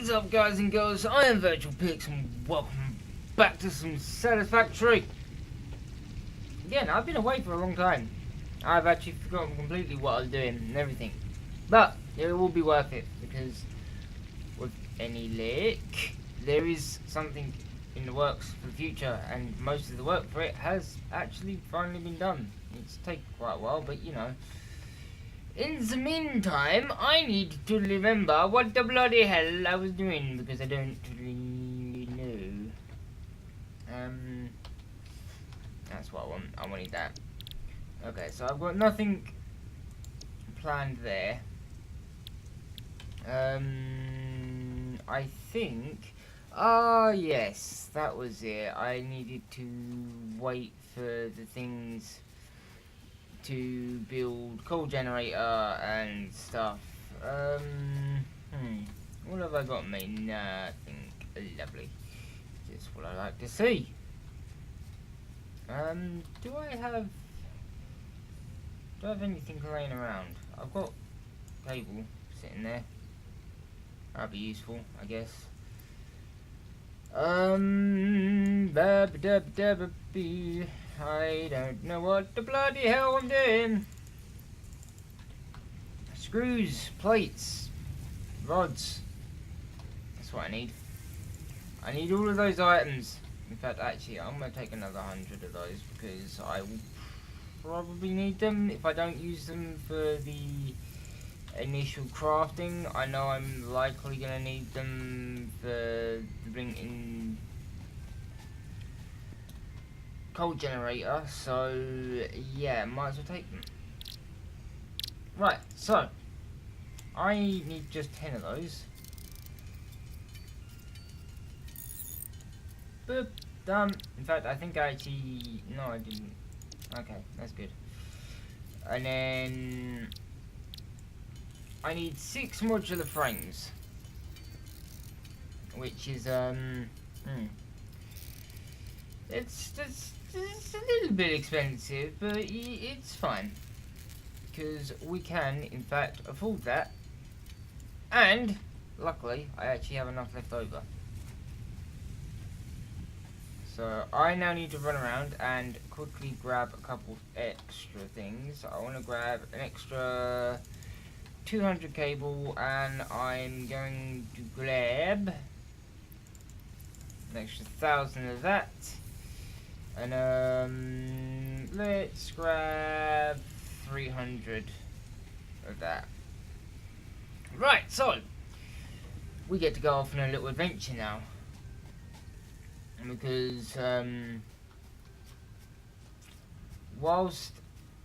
What's up, guys and girls? I am Virtual and welcome back to some Satisfactory. Again, I've been away for a long time. I've actually forgotten completely what I was doing and everything. But it will be worth it because with any luck, there is something in the works for the future, and most of the work for it has actually finally been done. It's taken quite a while, but you know. In the meantime, I need to remember what the bloody hell I was doing, because I don't really know. That's what I want. I wanted that. Okay, so I've got nothing planned there. I think... yes, that was it. I needed to wait for the things to build coal generator and stuff. What have I got made? Nothing. Lovely. Just what I like to see. Do I have anything laying around? I've got cable sitting there. That'd be useful, I guess. I don't know what the bloody hell I'm doing. Screws, plates, rods. That's what I need. I need all of those items. In fact, actually, I'm going to take another 100 of those because I will probably need them if I don't use them for the initial crafting. I know I'm likely going to need them for bringing coal generator, so yeah, might as well take them. Right, so I need just 10 of those. Boop, done. In fact, I think I actually... No, I didn't. Okay, that's good. And then I need 6 modular frames, which is it's a little bit expensive, but it's fine because we can, in fact, afford that. And luckily, I actually have enough left over. So I now need to run around and quickly grab a couple extra things. I want to grab an extra 200 cable, and I'm going to grab an extra 1,000 of that. And let's grab 300 of that. Right, so we get to go off on a little adventure now. Because whilst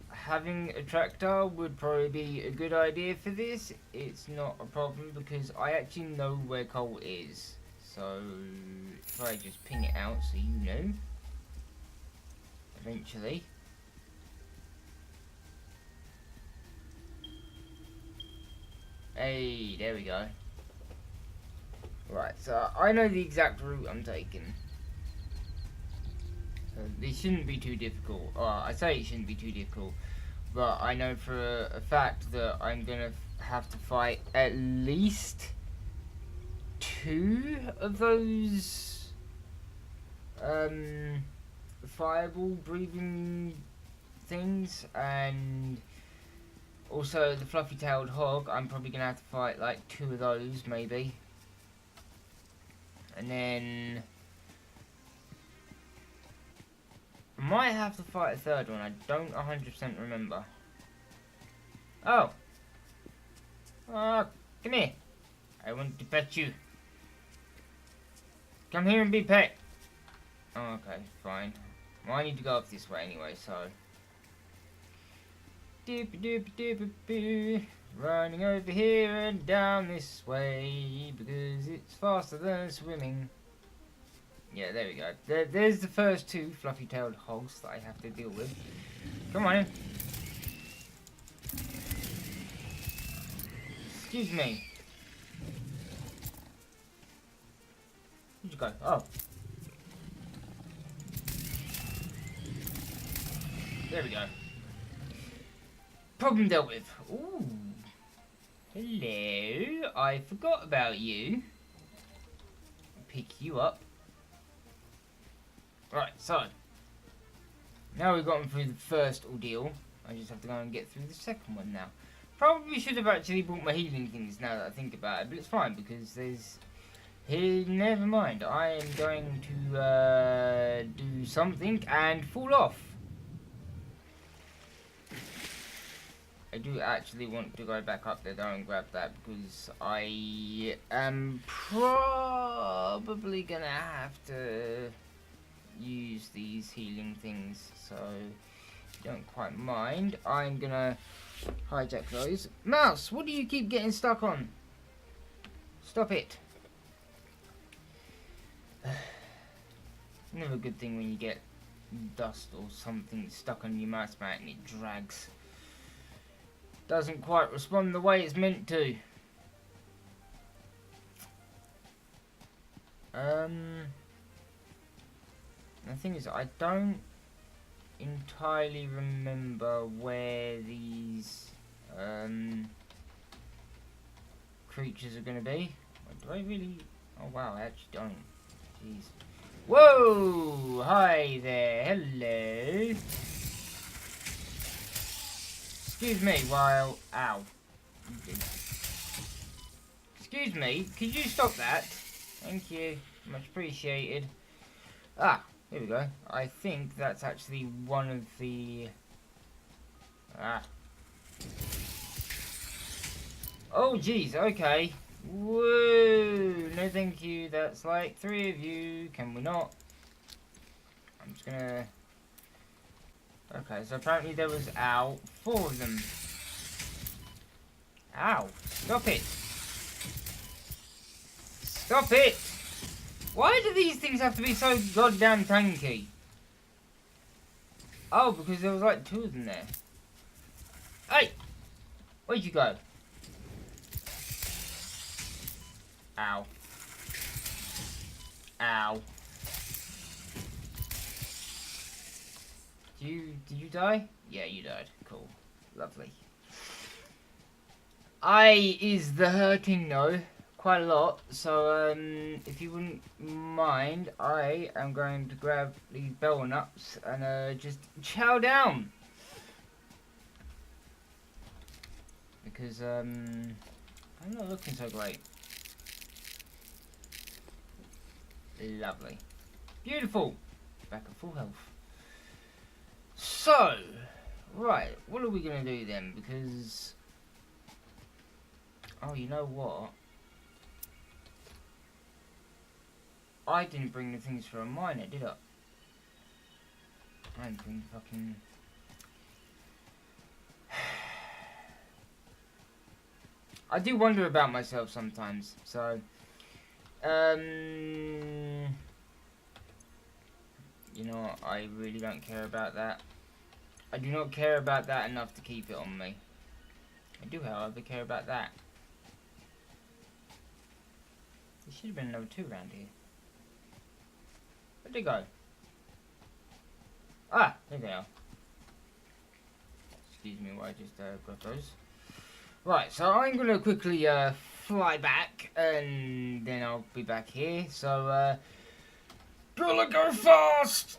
having a tractor would probably be a good idea for this, it's not a problem because I actually know where coal is. So if I just ping it out so you know, eventually. Hey, there we go. Right, so I know the exact route I'm taking. So this shouldn't be too difficult. I say it shouldn't be too difficult, but I know for a fact that I'm gonna have to fight at least 2 of those fireball breathing things, and also the fluffy-tailed hog. I'm probably gonna have to fight like 2 of those maybe, and then I might have to fight a 3rd one. I don't 100% remember. Oh, come here. I want to pet you. Come here and be pet. Oh, okay, fine. Well, I need to go up this way anyway, so. Running over here and down this way because it's faster than swimming. Yeah, there we go. There's the first 2 fluffy-tailed hogs that I have to deal with. Come on in. Excuse me. Where'd you go? Oh. There we go. Problem dealt with. Ooh. Hello. I forgot about you. pick you up. Right, so now we've gotten through the first ordeal. I just have to go and get through the second one now. Probably should have actually bought my healing things now that I think about it, but it's fine because there's... never mind, I am going to do something and fall off. I do actually want to go back up there though and grab that because I am probably gonna have to use these healing things, so if you don't quite mind, I'm gonna hijack those. Mouse, what do you keep getting stuck on? Stop it. Never a good thing when you get dust or something stuck on your mouse mat and it drags. Doesn't quite respond the way it's meant to. The thing is, I don't entirely remember where these creatures are going to be. Do I really? Oh wow, I actually don't. Jeez. Whoa! Hi there. Hello. Excuse me while... Ow. Excuse me, could you stop that? Thank you. Much appreciated. Ah, here we go. I think that's actually one of the... Ah. Oh, jeez, okay. Whoa! No thank you. That's like 3 of you. Can we not? I'm just gonna... Okay, so apparently there was, 4 of them. Ow! Stop it! Stop it! Why do these things have to be so goddamn tanky? Oh, because there was like 2 of them there. Hey! Where'd you go? Ow. Ow. Did you die? Yeah, you died. Cool. Lovely. Is the hurting though. Quite a lot. So, if you wouldn't mind, I am going to grab these bell nuts and, just chow down. Because, I'm not looking so great. Lovely. Beautiful. Back at full health. So, right, what are we going to do then? Because, oh, you know what? I didn't bring the things for a miner, did I? I didn't bring fucking... I do wonder about myself sometimes, so... You know what, I really don't care about that. I do not care about that enough to keep it on me. I do, however, care about that. There should have been another 2 around here. Where'd they go? Ah, there they are. Excuse me while I just got those. Right, so I'm going to quickly fly back, and then I'll be back here. So, gotta go fast!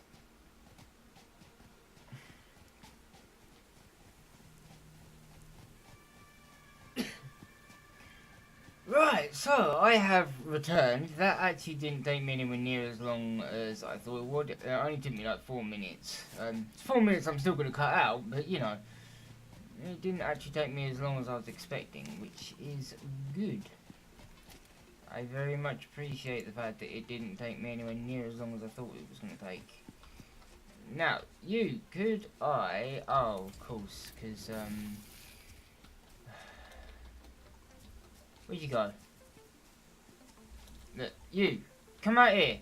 Right, so I have returned. That actually didn't take me anywhere near as long as I thought it would. It only took me like 4 minutes. 4 minutes I'm still going to cut out, but you know, it didn't actually take me as long as I was expecting, which is good. I very much appreciate the fact that it didn't take me anywhere near as long as I thought it was going to take. Now, you, could I... Oh, of course, because, where'd you go? Look, you, come out here.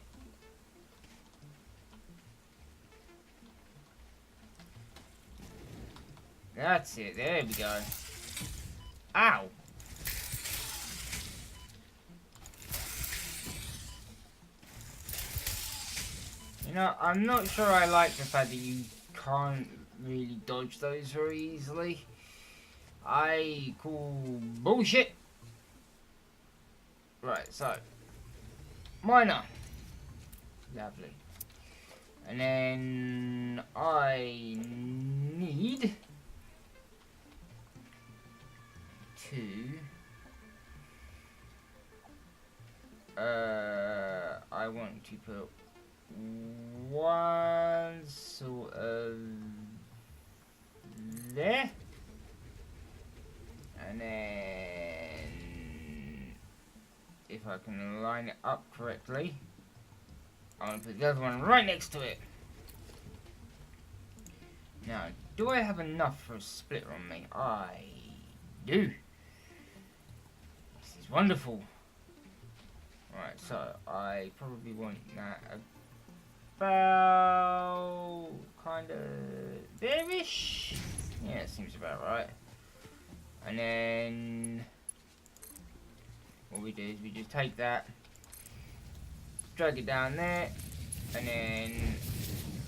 That's it, there we go. Ow! You know, I'm not sure I like the fact that you can't really dodge those very easily. I call bullshit. Right, so miner. Lovely. And then I need to I want to put one sort of there, and then if I can line it up correctly, I'm going to put the other one right next to it. Now, do I have enough for a splitter on me? I do. This is wonderful. Right, so I probably want that about kind of there-ish. Yeah, it seems about right. And then what we do is we just take that, drag it down there, and then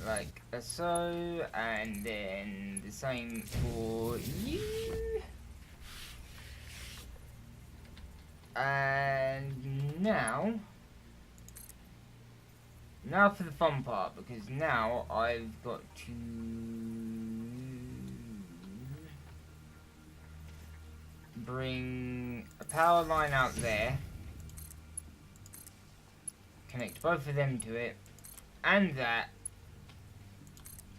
like so, and then the same for you. And now for the fun part, because now I've got to bring a power line out there, connect both of them to it, and that,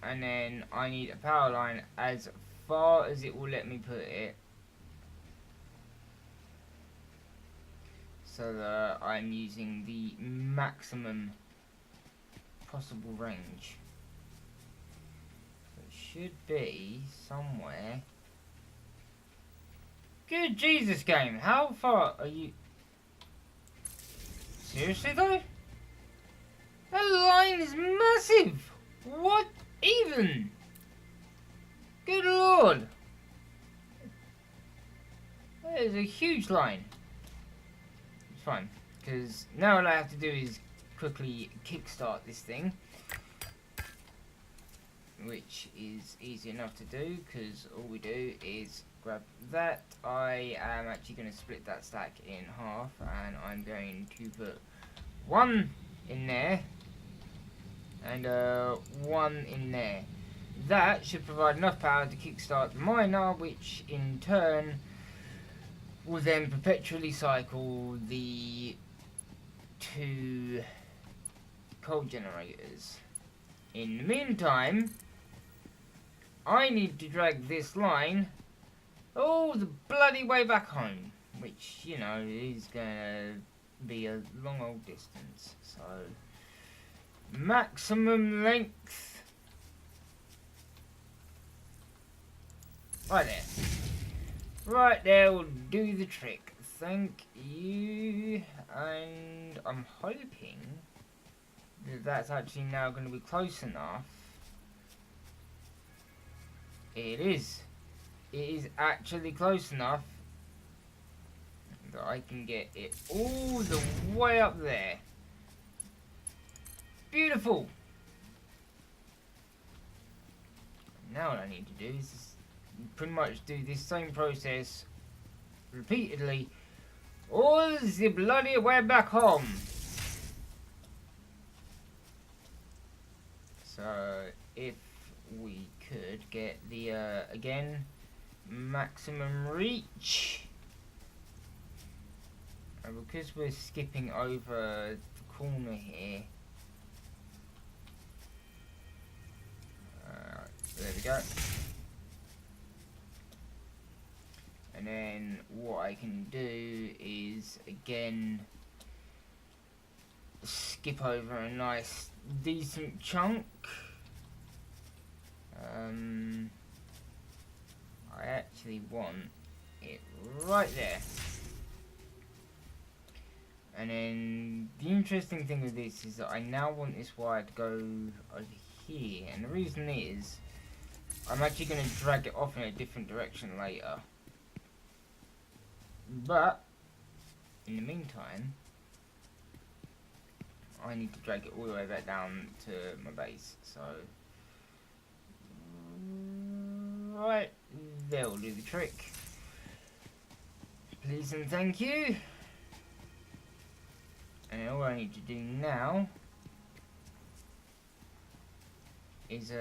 and then I need a power line as far as it will let me put it, so that I'm using the maximum possible range. So it should be somewhere. Good Jesus, game, how far are you? Seriously though? That line is massive! What even? Good lord! That is a huge line. It's fine, because now all I have to do is quickly kickstart this thing, which is easy enough to do, because all we do is grab that. I am actually going to split that stack in half, and I'm going to put one in there and one in there. That should provide enough power to kickstart the miner, which in turn will then perpetually cycle the two coal generators. In the meantime, I need to drag this line all the bloody way back home, which, you know, is gonna be a long old distance. So, maximum length. Right there. Right there will do the trick. Thank you. And I'm hoping that that's actually now going to be close enough. It is. It is actually close enough that I can get it all the way up there. Beautiful. Now what I need to do is pretty much do this same process repeatedly all the bloody way back home. So if we could get the again, maximum reach, and because we're skipping over the corner here, there we go. And then what I can do is again skip over a nice decent chunk. I actually want it right there. And then the interesting thing with this is that I now want this wire to go over here, and the reason is I'm actually going to drag it off in a different direction later. But in the meantime, I need to drag it all the way back down to my base. So right there will do the trick. Please and thank you. And all I need to do now is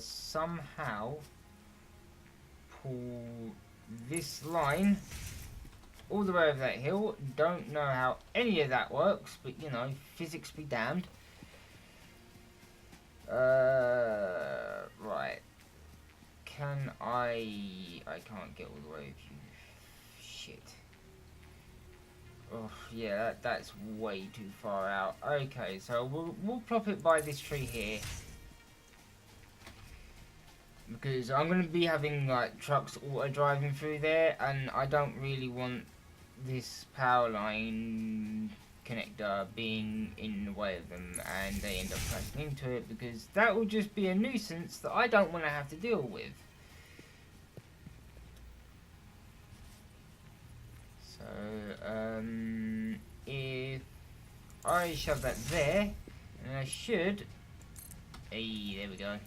somehow pull this line all the way over that hill. Don't know how any of that works, but you know, physics be damned. Right. Can I can't get all the way with you. Shit. Oh, yeah, that's way too far out. Okay, so we'll plop it by this tree here. Because I'm going to be having like trucks auto driving through there, and I don't really want this power line connector being in the way of them and they end up crashing into it, because that will just be a nuisance that I don't want to have to deal with. So if I shove that there, and I should, hey, there we go.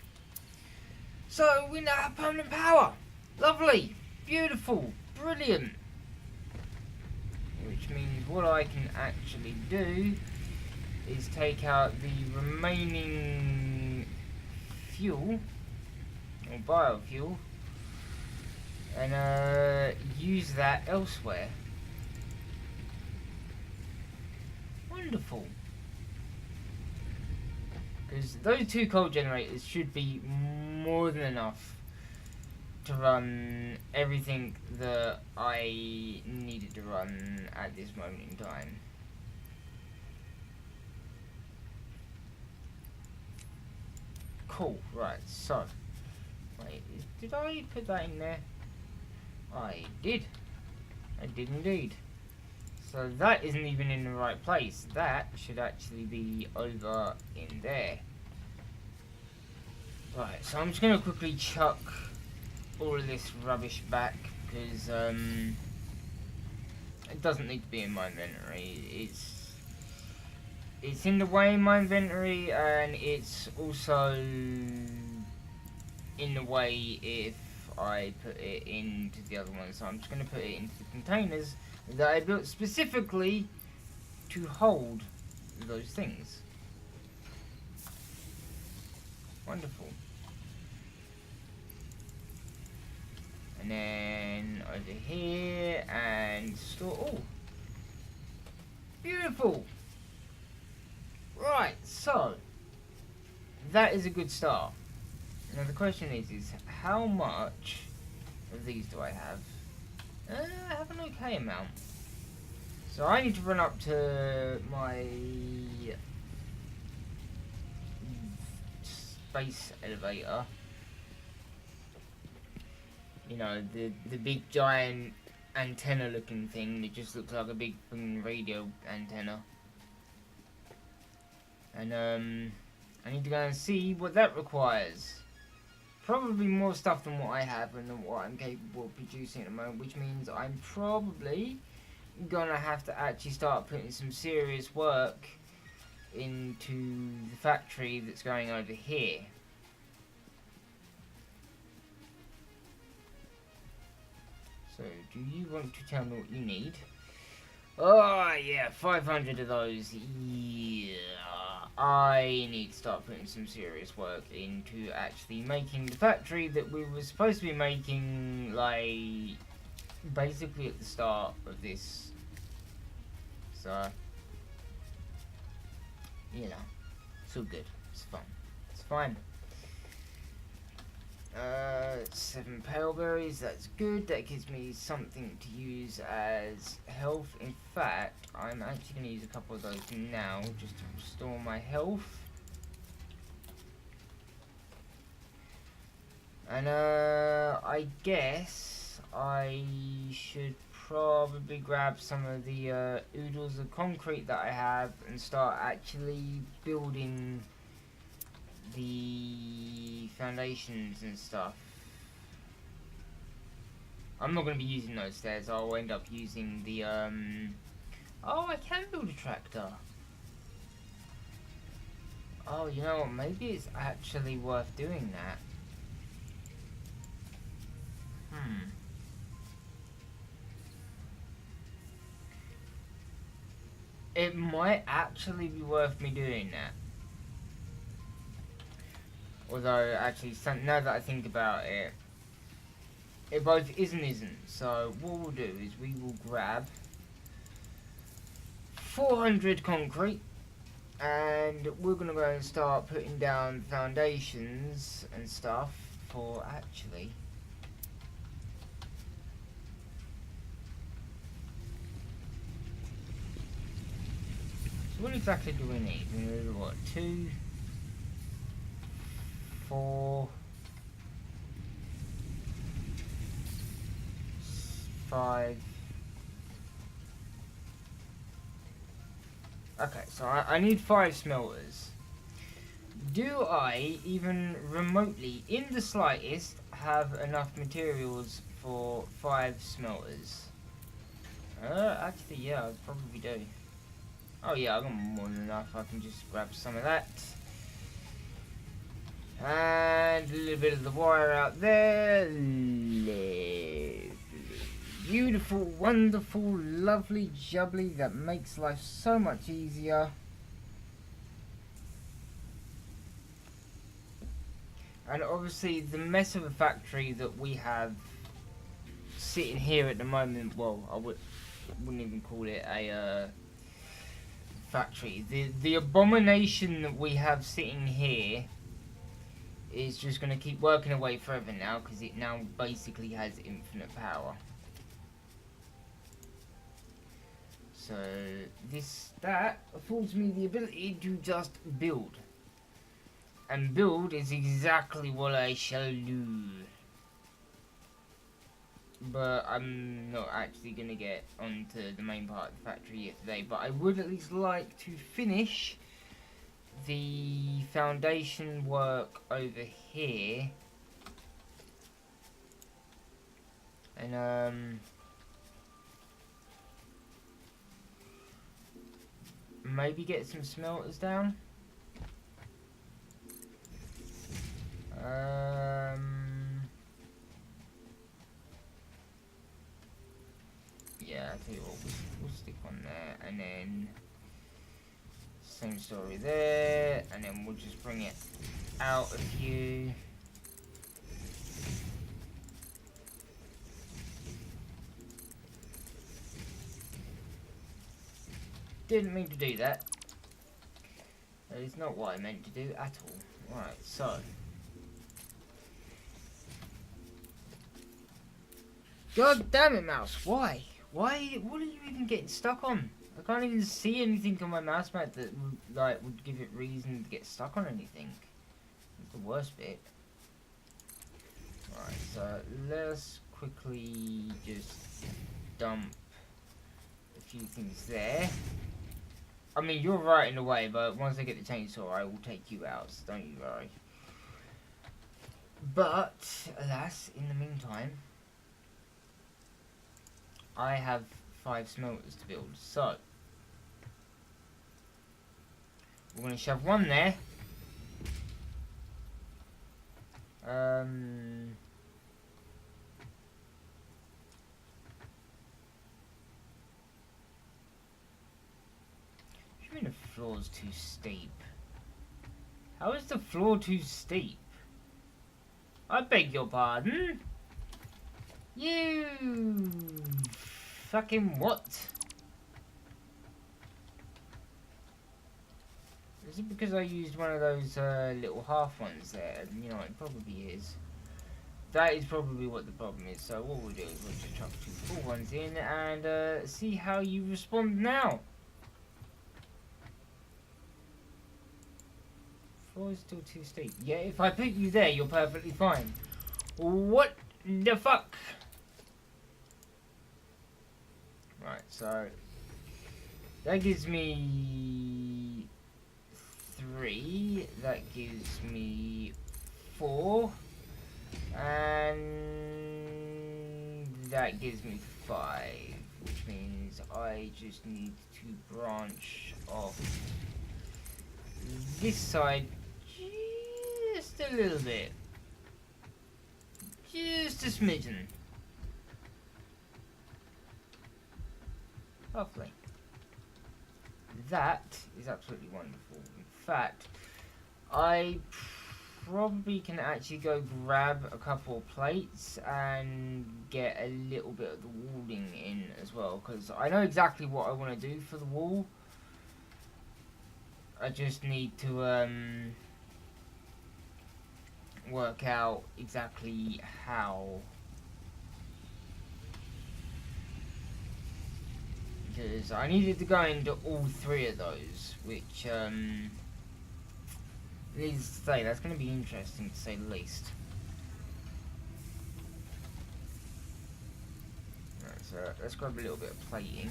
So we now have permanent power. Lovely, beautiful, brilliant. Which means what I can actually do is take out the remaining fuel, or biofuel, and use that elsewhere. Wonderful. Because those two coal generators should be more than enough to run everything that I needed to run at this moment in time. Cool, right, so, wait, did I put that in there? I did indeed. So that isn't even in the right place. That should actually be over in there. Right, so I'm just going to quickly chuck all of this rubbish back, because it doesn't need to be in my inventory. It's in the way in my inventory, and it's also in the way if I put it into the other one. So I'm just going to put it into the containers that I built specifically to hold those things. Wonderful. And then over here and store. Oh, beautiful. Right, so that is a good start. Now the question is how much of these do I have? I have an okay amount. So I need to run up to my space elevator. You know, the big giant antenna looking thing that just looks like a big radio antenna. And I need to go and see what that requires. Probably more stuff than what I have and than what I'm capable of producing at the moment, which means I'm probably gonna have to actually start putting some serious work into the factory that's going over here. So, do you want to tell me what you need? Oh, yeah, 500 of those. Yeah, I need to start putting some serious work into actually making the factory that we were supposed to be making, like, basically at the start of this. So, you know, it's all good. It's fun. It's fine. 7 pale berries, that's good. That gives me something to use as health. In fact, I'm actually going to use a couple of those now just to restore my health. And I guess I should probably grab some of the oodles of concrete that I have and start actually building the foundations and stuff. I'm not going to be using those stairs. I'll end up using the oh, I can build a tractor. Oh, you know what, maybe it's actually worth doing that. It might actually be worth me doing that. Although, actually, now that I think about it, it both is and isn't. So, what we'll do is we will grab 400 concrete, and we're going to go and start putting down foundations and stuff for actually... So what exactly do we need? We need what? 2, 4, 5. Okay, so I need 5 smelters. Do I even remotely, in the slightest, have enough materials for 5 smelters? Actually, yeah, I probably do. Oh yeah, I've got more than enough. I can just grab some of that. And a little bit of the wire out there. Lovely. Beautiful, wonderful, lovely, jubbly. That makes life so much easier. And obviously the mess of a factory that we have sitting here at the moment, well, I wouldn't even call it a factory. The abomination that we have sitting here is just going to keep working away forever now, because it now basically has infinite power. So that affords me the ability to just build. And build is exactly what I shall do. But I'm not actually going to get onto the main part of the factory yet today. But I would at least like to finish the foundation work over here. And maybe get some smelters down. Yeah, I tell you what, we'll stick on there, and then same story there, and then we'll just bring it out a few. Didn't mean to do that. That is not what I meant to do at all. Right, so. God damn it, mouse, why? Why? What are you even getting stuck on? I can't even see anything on my mouse pad that like would give it reason to get stuck on anything. That's the worst bit. Right, so let's quickly just dump a few things there. I mean, you're right in a way, but once I get the chainsaw, I will take you out, so don't you worry. But, alas, in the meantime, I have 5 smelters to build, so we're going to shove one there. What do you mean the floor's too steep? How is the floor too steep? I beg your pardon? You fucking what? Is it because I used one of those little half ones there? You know, it probably is. That is probably what the problem is. So what we'll do is we'll just chuck 2 full ones in and see how you respond now. Floor is still too steep. Yeah, if I put you there, you're perfectly fine. What the fuck? Right, so that gives me 3. That gives me 4. And that gives me 5, which means I just need to branch off this side just a little bit. Just a smidgen. Lovely. that is absolutely wonderful. In fact, I probably can actually go grab a couple of plates and get a little bit of the walling in as well, because I know exactly what I want to do for the wall. I just need to work out exactly how, because I needed to go into all three of those, which needless to say, that's going to be interesting to say the least. Right, so let's grab a little bit of plating.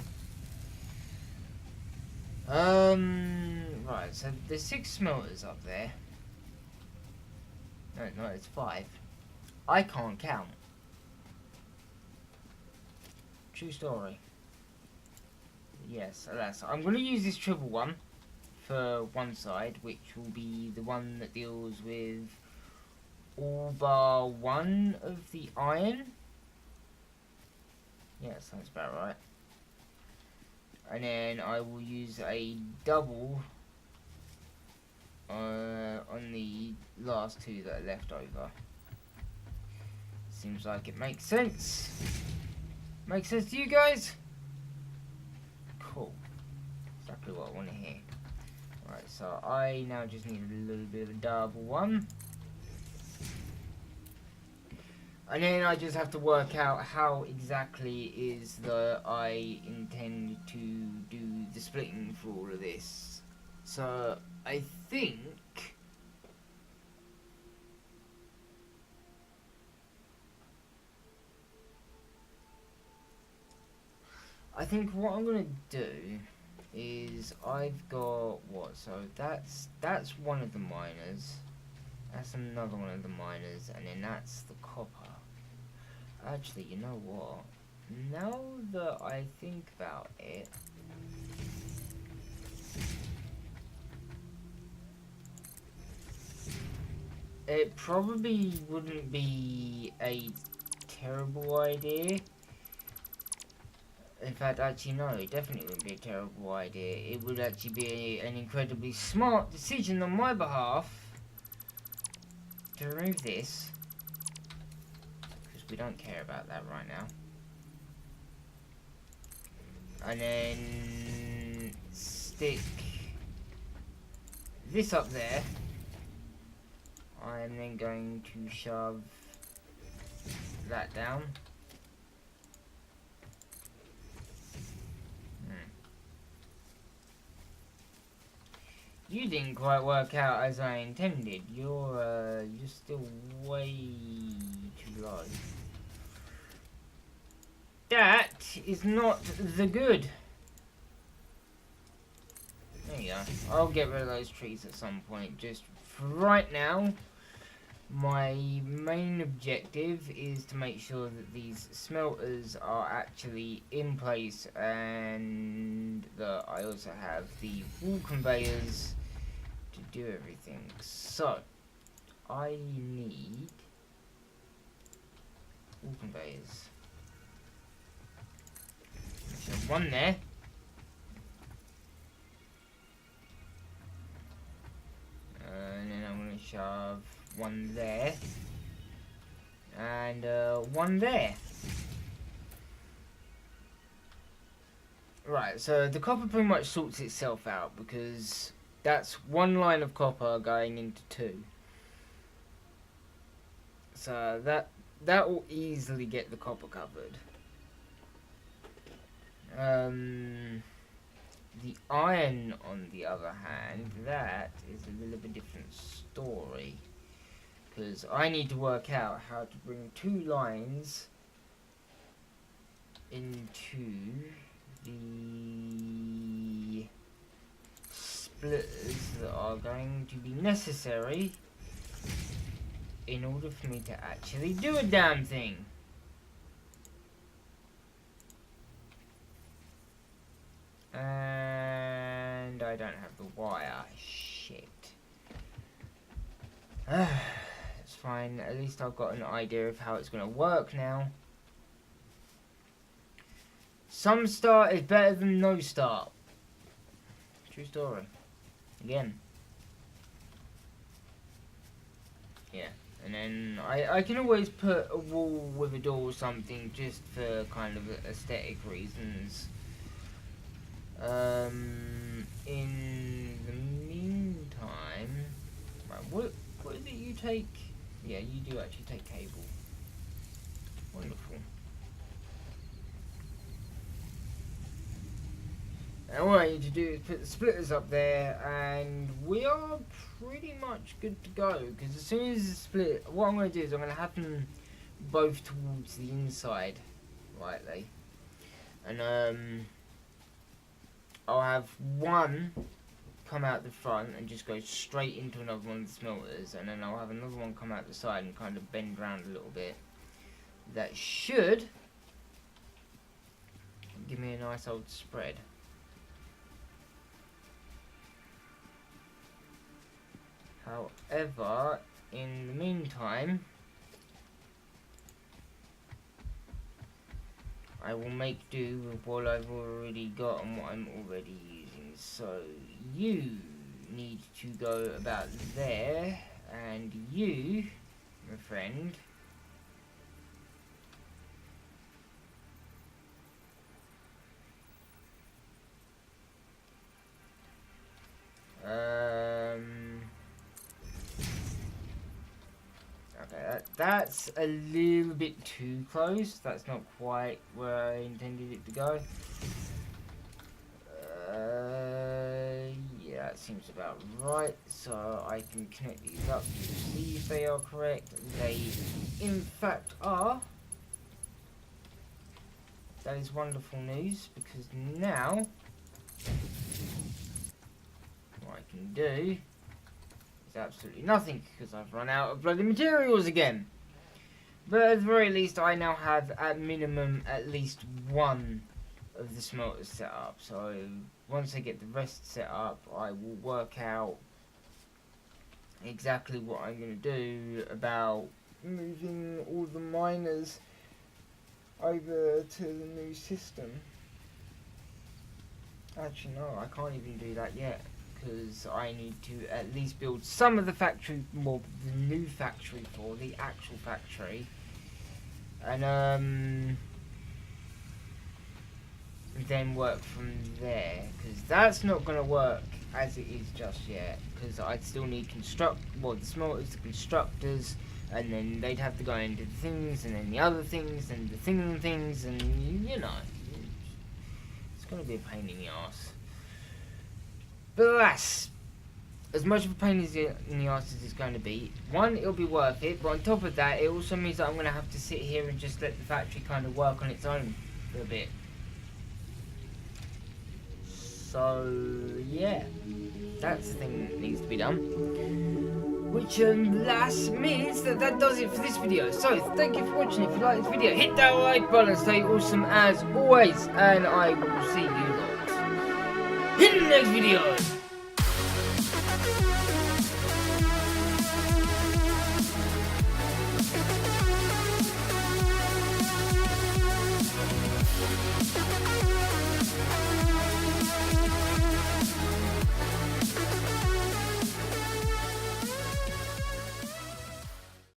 Right, so there's 6 smelters up there. No, it's 5. I can't count. True story. Yes, alas. I'm going to use this triple one for one side, which will be the one that deals with all bar 1 of the iron. Yeah, sounds about right. And then I will use a double on the last 2 that are left over. Seems like it makes sense. Makes sense to you guys? Cool. Exactly what I want to hear. Right, so I now just need a little bit of a double one. And then I just have to work out how exactly is that I intend to do the splitting for all of this. So I think what I'm gonna do is I've got what? So that's one of the miners. That's another one of the miners, and then that's the copper. Actually, you know what? Now that I think about it, it probably wouldn't be a terrible idea. In fact, actually, no, it definitely wouldn't be a terrible idea. It would actually be an incredibly smart decision on my behalf to remove this, because we don't care about that right now. And then stick this up there. I am then going to shove that down. You didn't quite work out as I intended. You're still way too low. That is not the good. There you go. I'll get rid of those trees at some point. Just for right now, my main objective is to make sure that these smelters are actually in place, and that I also have the wall conveyors to do everything. So I need wall conveyors. So one there. And then I'm going to shove one there. And one there. Right, so the copper pretty much sorts itself out, because that's one line of copper going into 2. So that will easily get the copper covered. The iron, on the other hand, that is a little bit different story, because I need to work out how to bring 2 lines into the splitters that are going to be necessary in order for me to actually do a damn thing. And I don't have the wire. Shit. It's fine. At least I've got an idea of how it's going to work now. Some start is better than no start. True story. Again. Yeah. And then I can always put a wall with a door or something just for kind of aesthetic reasons. In the meantime, right, what is it you take? Yeah, you do actually take cable. Wonderful. And what I need to do is put the splitters up there, and we are pretty much good to go. Because as soon as the split, what I'm going to do is I'm going to have them both towards the inside, rightly, and I'll have one come out the front and just go straight into another one of the smelters, and then I'll have another one come out the side and kind of bend around a little bit. That should give me a nice old spread. However, in the meantime, I will make do with what I've already got and what I'm already using. So you need to go about there, and you, my friend, okay, that's a little bit too close. That's not quite where I intended it to go. Yeah, that seems about right. So I can connect these up to see if they are correct. They, in fact, are. That is wonderful news, because now what I can do is absolutely nothing, because I've run out of bloody materials again. But at the very least, I now have at minimum at least one of the smelters set up. So once I get the rest set up, I will work out exactly what I'm going to do about moving all the miners over to the new system. Actually no, I can't even do that yet, because I need to at least build some of the factory, well, the new factory for the actual factory, and then work from there, because that's not going to work as it is just yet, because I'd still need the smelters, the constructors, and then they'd have to go into the things, and then the other things, and the things, and you know, it's going to be a pain in the arse. But alas, as much of a pain in the arse as it's going to be, one, it'll be worth it, but on top of that, it also means that I'm going to have to sit here and just let the factory kind of work on its own for a bit. So yeah, that's the thing that needs to be done. Which last means that does it for this video. So thank you for watching. If you like this video, hit that like button. Stay awesome as always, and I will see you lot in the next video.